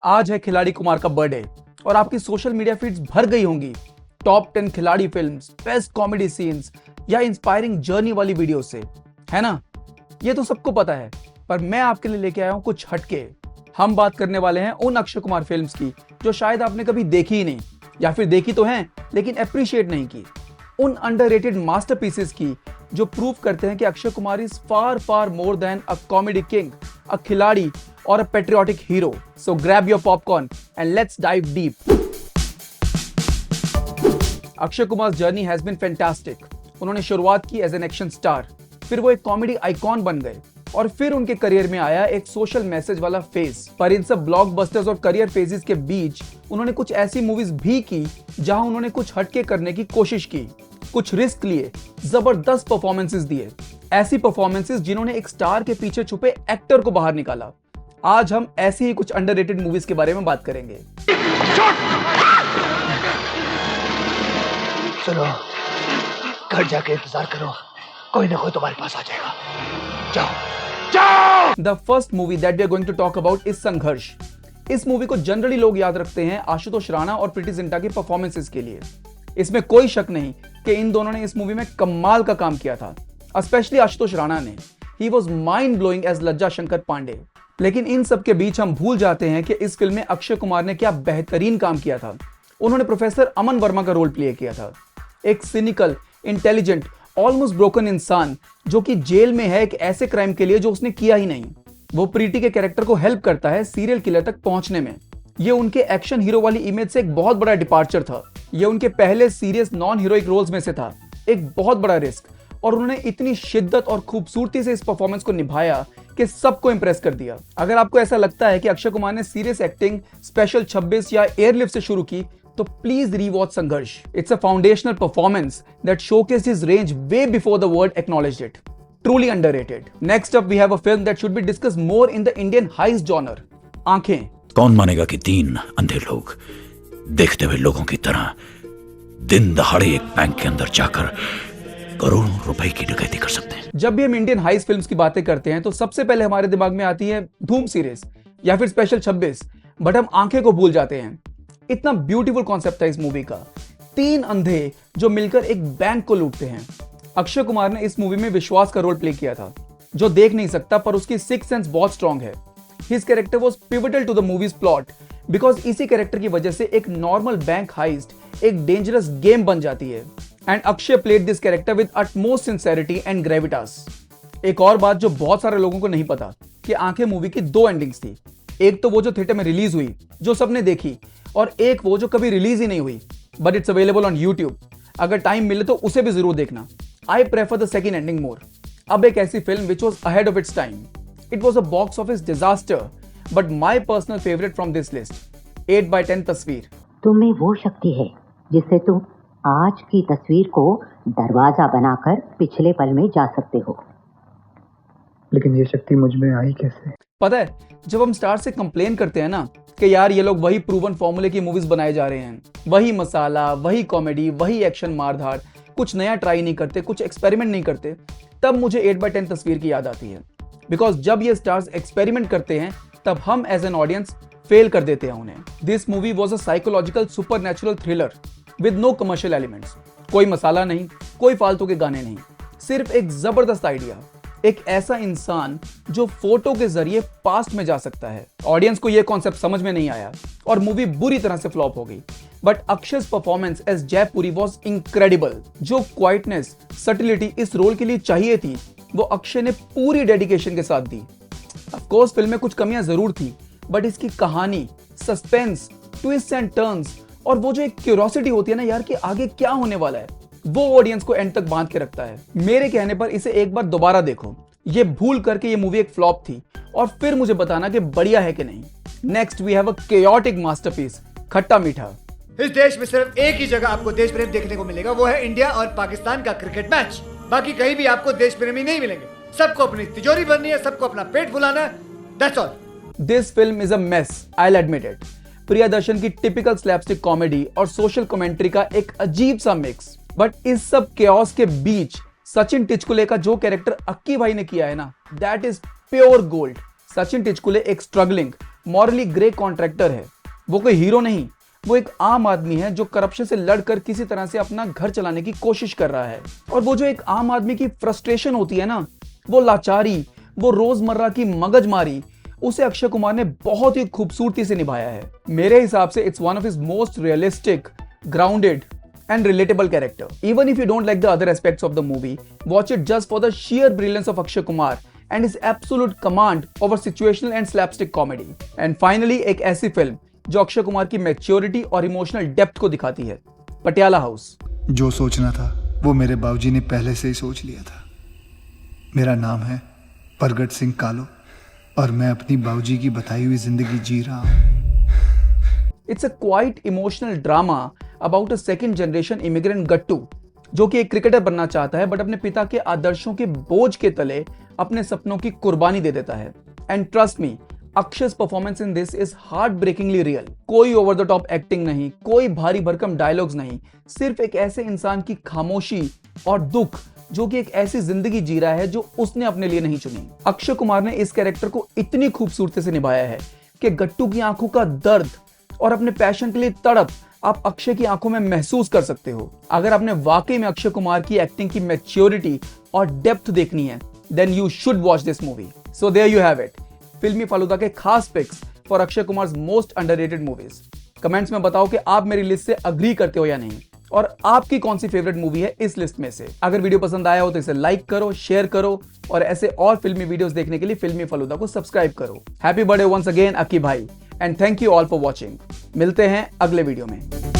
आज है खिलाड़ी कुमार का बर्थडे और आपकी सोशल मीडिया फीड्स भर गई होंगी टॉप 10 खिलाड़ी फिल्म्स, बेस्ट कॉमेडी सीन्स या इंस्पायरिंग जर्नी वाली वीडियो से, है ना? ये तो सबको पता है, पर मैं आपके लिए लेके आया हूं कुछ हटके। हम बात करने वाले हैं उन अक्षय कुमार फिल्म्स की जो शायद आपने कभी देखी ही नहीं, या फिर देखी तो हैं लेकिन अप्रिशिएट नहीं की। उन अंडररेटेड मास्टरपीसेस की जो प्रूव करते हैं कि Akshay Kumar is far far more than a comedy king, a Khiladi और a patriotic hero. So grab your popcorn and let's dive deep. Akshay Kumar journey has been fantastic. उन्होंने शुरुआत की एज एन एक्शन स्टार, फिर वो एक कॉमेडी आइकॉन बन गए और फिर उनके करियर में आया एक सोशल मैसेज वाला फेज। पर इन सब ब्लॉकबस्टर्स और करियर फेजेस के बीच उन्होंने कुछ ऐसी मूवीज भी की जहां उन्होंने कुछ हटके करने की कोशिश की, कुछ रिस्क लिए, जबरदस्त परफॉर्मेंसेस दिए, ऐसी परफॉर्मेंसेस जिन्होंने एक स्टार के पीछे छुपे एक्टर को बाहर निकाला। आज हम ऐसी ही कुछ अंडररेटेड मूवीज के बारे में बात करेंगे। सुनो, घर जाके इंतजार करो, कोई ना कोई तुम्हारे पास आ जाएगा। जाओ जाओ। The first movie that we are going to talk about is Sangharsh. इस मूवी को जनरली लोग याद रखते हैं आशुतोष राणा और प्रीति जिंटा की परफॉर्मेंसेस के लिए। इसमें कोई शक नहीं कि इन दोनों ने इस मूवी में कमाल का काम किया था, स्पेशली आशुतोष राणा ने। He was mind blowing as Lajja Shankar Pandey. लेकिन इन सब के बीच हम भूल जाते हैं कि इस फिल्म में अक्षय कुमार ने क्या बेहतरीन काम किया था। उन्होंने प्रोफेसर अमन वर्मा का रोल प्ले किया था, एक सिनिकल, इंटेलिजेंट, ऑलमोस्ट ब्रोकन इंसान जो कि जेल में है एक ऐसे क्राइम के लिए जो उसने किया ही नहीं। वो प्रीति के कैरेक्टर को हेल्प करता है सीरियल किलर तक पहुंचने में। ये उनके एक्शन हीरो वाली इमेज से एक बहुत बड़ा डिपार्चर था। ये उनके पहले सीरियस नॉन हीरोइक रोल्स में से था, एक बहुत बड़ा रिस्क, और उन्होंने इतनी शिद्दत और खूबसूरती से इस परफॉर्मेंस को निभाया कि सबको इंप्रेस कर दिया। अगर आपको ऐसा लगता है कि अक्षय कुमार ने सीरियस एक्टिंग स्पेशल 26 या एयरलिफ्ट से शुरू की, तो प्लीज रीवॉच संघर्ष। It's a foundational performance that showcased his range way before the world acknowledged it. Truly underrated. Next up, we have a film that should be discussed more in the Indian heist genre. आंखें। कौन मानेगा कि 3 अंधे लोग देखते हुए लोगों की तरह दिन दहाड़े एक बैंक के अंदर जाकर करोड़ों रुपए की डकैती कर सकते हैं। जब भी हम इंडियन हाइस्ट फिल्म्स की बातें करते हैं तो सबसे पहले हमारे दिमाग में आती है धूम सीरीज या फिर स्पेशल 26, बट हम आंखें को भूल जाते हैं। इतना ब्यूटीफुल कॉन्सेप्ट था इस मूवी का। 3 अंधे जो मिलकर एक बैंक को लूटते हैं। अक्षय कुमार ने इस मूवी में विश्वास का रोल प्ले किया था, जो देख नहीं सकता पर उसकी सिक्स सेंस बहुत स्ट्रांग है। His character was pivotal to the movie's plot because इसी कैरेक्टर की वजह से एक नॉर्मल बैंक हाइस्ट एक डेंजरस गेम बन जाती है। And Akshay played this character with utmost sincerity and gravitas. एक और बात जो बहुत सारे लोगों को नहीं पता कि आंखें मूवी की 2 एंडिंग्स थी। एक तो वो जो थिएटर में रिलीज हुई, जो सबने देखी, और एक वो जो कभी रिलीज ही नहीं हुई, but it's available on YouTube. अगर टाइम मिले तो उसे भी जरूर देखना। I prefer the second ending more. अब एक ऐसी film which was ahead of its time. It was a box office disaster, but my personal favorite from this list, 8x10 तस्वीर। तुम्हें वो शक्ति है जिससे तुम आज की तस्वीर को दरवाजा बनाकर पिछले पल में जा सकते हो। लेकिन ये शक्ति मुझ में आई कैसे? पता है, जब हम स्टार से कंप्लेन करते हैं ना कि यार ये लोग वही प्रूवन फॉर्मूले की मूवीज बनाए जा रहे हैं, वही मसाला, वही कॉमेडी, वही एक्शन मारधाड़, कुछ नया ट्राई नहीं करते, कुछ एक्सपेरिमेंट नहीं करते, तब मुझे 8x10 तस्वीर की याद आती है। बिकॉज जब ये स्टार्स एक्सपेरिमेंट करते हैं तब हम एज एन ऑडियंस फेल कर देते हैं उन्हें। This movie was a psychological supernatural thriller with no commercial elements. कोई मसाला नहीं, कोई फालतू के गाने नहीं, सिर्फ एक जबरदस्त आइडिया, एक ऐसा इंसान जो फोटो के जरिए पास्ट में जा सकता है। ऑडियंस को यह कॉन्सेप्ट समझ में नहीं आया और मूवी बुरी तरह से फ्लॉप हो गई। But Akshay's performance as Jaipuri was incredible. जो क्वाइटनेस, सटिलिटी इस रोल के लिए चाहिए थी, वो अक्षय ने पूरी डेडिकेशन के साथ दी। ऑफ कोर्स फिल्म में कुछ कमियां जरूर थी, बट इसकी कहानी, सस्पेंस, ट्विस्ट एंड टर्न्स और वो जो एक क्यूरियोसिटी होती है ना यार कि आगे क्या होने वाला है, वो ऑडियंस को एंड तक बांध के रखता है। मेरे कहने पर इसे एक बार दोबारा देखो, ये भूल करके ये मूवी एक फ्लॉप थी, और फिर मुझे बताना कि बढ़िया है कि नहीं। Next we have a chaotic masterpiece, Khatta Meetha. इस देश में सिर्फ एक ही जगह आपको देश प्रेम देखने को मिलेगा, वो है इंडिया और पाकिस्तान का क्रिकेट मैच। बाकी कहीं भी आपको देश प्रेमी नहीं मिलेंगे। सबको अपनी तिजोरी भरनी है, सबको अपना पेट फुलाना है, that's all. This film is a mess, I will admit it. Priyadarshan की टिपिकल स्लैपस्टिक कॉमेडी और सोशल कमेंट्री का एक अजीब सा मिक्स। बट इस सब केओस के बीच सचिन टिचकुले का जो कैरेक्टर अक्की भाई ने किया है ना, that is pure gold. Sachin Tichkule एक स्ट्रगलिंग मॉरली ग्रे कॉन्ट्रैक्टर है। वो कोई हीरो नहीं, वो एक आम आदमी है जो करप्शन से लड़कर किसी तरह से अपना घर चलाने की कोशिश कर रहा है। और वो जो एक आम आदमी की फ्रस्ट्रेशन होती है ना, वो लाचारी, वो रोजमर्रा की मगजमारी, उसे अक्षय कुमार ने बहुत ही खूबसूरती से निभाया है। मेरे हिसाब से it's one of his most realistic, grounded and relatable character. Even if you don't like the other aspects of the movie, watch it just for the sheer brilliance of Akshay Kumar and his absolute command over situational and slapstick comedy. And finally, एक ऐसी film जो अक्षय कुमार की maturity और emotional depth को दिखाती है, Patiala house. जो सोचना था वो मेरे बाबूजी ने पहले से ही सोच लिया था। मेरा नाम है प्रगट सिंह कालो और मैं अपनी बाबूजी की बताई हुई जिंदगी जी रहा हूँ। It's a quite emotional drama about a second generation immigrant गट्टू, जो कि एक क्रिकेटर बनना चाहता है बट अपने पिता के आदर्शों के बोझ के तले अपने सपनों की कुर्बानी दे देता है। And trust me, Akshay's performance in this is heartbreakingly real. कोई ओवर द टॉप एक्टिंग नहीं, कोई भारी भरकम डायलॉग्स नहीं, सिर्फ एक ऐसे इंसान की खामोशी और दुख जो कि एक ऐसी जिंदगी जी रहा है जो उसने अपने लिए नहीं चुनी। अक्षय कुमार ने इस कैरेक्टर को इतनी खूबसूरती से निभाया है कि गट्टू की आंखों का दर्द और अपने पैशन के लिए तड़प आप अक्षय की आंखों में महसूस कर सकते हो। अगर आपने वाकई में अक्षय कुमार की एक्टिंग की मैच्योरिटी और डेप्थ देखनी है, then you should watch this movie. So there you have it, Filmi Falooda के खास picks for Akshay Kumar most underrated movies. Comments में बताओ कि आप मेरी लिस्ट से अग्री करते हो या नहीं, और आपकी कौन सी फेवरेट मूवी है इस लिस्ट में से। अगर वीडियो पसंद आया हो तो इसे लाइक करो, शेयर करो, और ऐसे और फिल्मी वीडियोस देखने के लिए फिल्मी फालूदा को सब्सक्राइब करो। हैप्पी बर्थडे वंस अगेन अक्की भाई, and thank you all for watching. मिलते हैं अगले वीडियो में।